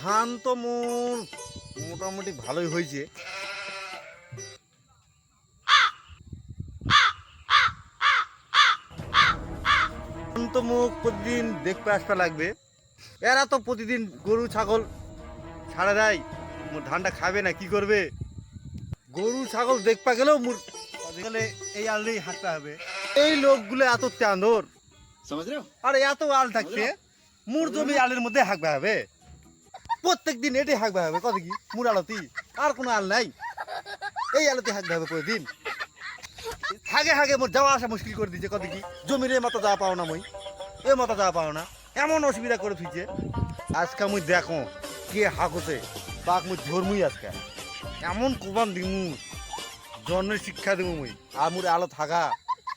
ধান তো মোটামুটি ভালোই হয়েছে। ধান তো প্রতিদিন দেখতে আসতে লাগবে। এরা তো প্রতিদিন গরু ছাগল ছাড়া দেয়, ধানটা খাবে না কি করবে? গরু ছাগল দেখতে গেলেও গেলে এই আলটাই হাঁটতে হবে। এই লোকগুলো এত চাঁদর, আর এত আল থাকছে মুর জমি আলের মধ্যে হাঁকবে হবে। প্রত্যেক দিন এটাই হাঁকবে হবে, কত কি মুর আলতি, আর কোনো আল নাই, এই আলতি হাঁকবে হবে প্রতিদিন। হাগে হাগে মোর যাওয়া আসা মুশকিল করে দিচ্ছে, কত কি জমির এ মতো যাওয়া পাও না, মই এ মতো যাওয়া পাও না, এমন অসুবিধা করে ফিরছে। আজকে মুই দেখো কে হাঁকছে, বাঘ মুই ধর্মুই আজকে এমন কোবান দিমু, জন্মের শিক্ষা দেবো মুই। আর মুরে আলো থাকা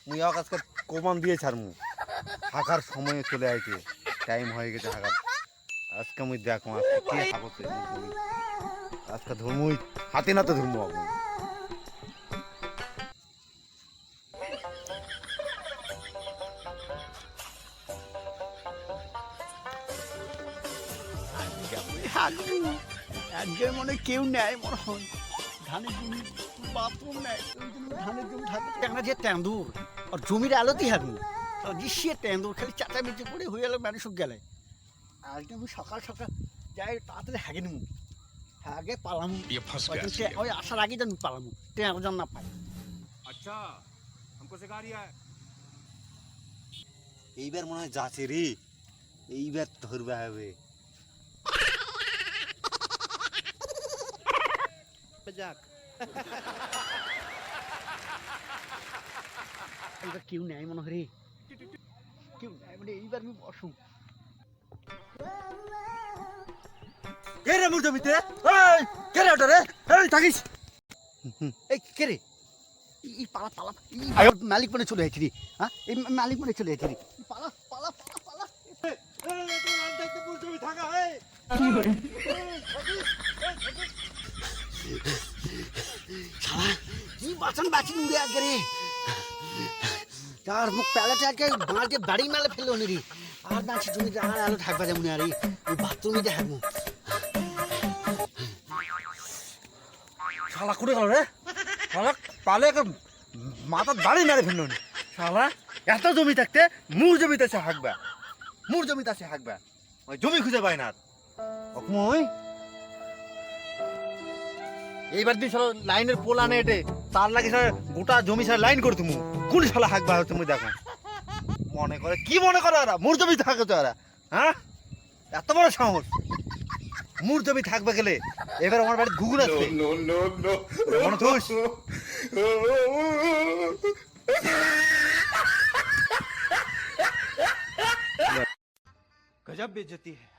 মুই আজকে কোবান দিয়ে ছাড়মু। হাঁকার সময় চলে আইছে, টাইম হয়ে গেছে হাঁকার। আজকে মুই দেখো আজকে কে হাঁকছে, আজকে ধর্মুই হাতে নাতে ধর্ম আমি। আজকে মনে কেউ নেয়, মনে হয় ধানের জমি বাথরুম নেয়, ধানের জমি থাকবে যে তেঁদুর আর জমির আলোতেই হাঁকবো সে তেঁদুর খালি চাটা বেঁচে করে হয়ে গেল মানুষ গেলে। আজকে আমি সকাল সকাল যাই তাড়াতাড়ি হাগে নেবো, হাগে পালামু, ওই আসার আগে যেন পালামু তেঁদুর যেন না পাই। আচ্ছা এইবার মনে হয় যাচ্ছে রে, এইবার ধরবে হবে। যাক এইবার কেউ নেয় মনে হয় রে, কেউ নেয় মানে এইবার আমি বসুন। কে রে মুর জমিতে? এই কে রে ওটা রে? এই থাকিস, এই কে রে? এই পালা পালা, মালিক মনে চলে যাচ্ছে রে। হ্যাঁ এই মালিক মনে চলে যাচ্ছে রে, পালা পালা পালা পালা। কি বাঁচান বাঁচিন উড়ে আগে রে, তার মুখ প্যালেটে আজকে বাঁচে বাড়ি মেলে ফেললো নি রে। আর বাঁচি তুমি আর আলো থাকবে যেমন আর ওই বাথরুমে দেখাবো। শালা করে গেল রে, শালা পালে মাথার দাড়ি মেরে ফেলল। শালা এত জমি থাকতে মুর জমিতে আছে হাঁকবা, মুর জমিতে আছে হাঁকবা, ওই জমি খুঁজে পায় না। ওই এইবার দিন শালা লাইনের পোল আনে এটে, তার লাগে শালা গোটা জমি শালা লাইন করে তুমি কোন শালা হাঁকবা হচ্ছে তুমি দেখো। মনে করে কি মনে করে ওরা মুর জমি থাকে তো ওরা, হ্যাঁ এত বড় সাহস মুর জমি থাকবে গেলে। এবার আমার বাড়িতে ঘুঘুর আছে মনে থুস। गजब बेइज्जती है।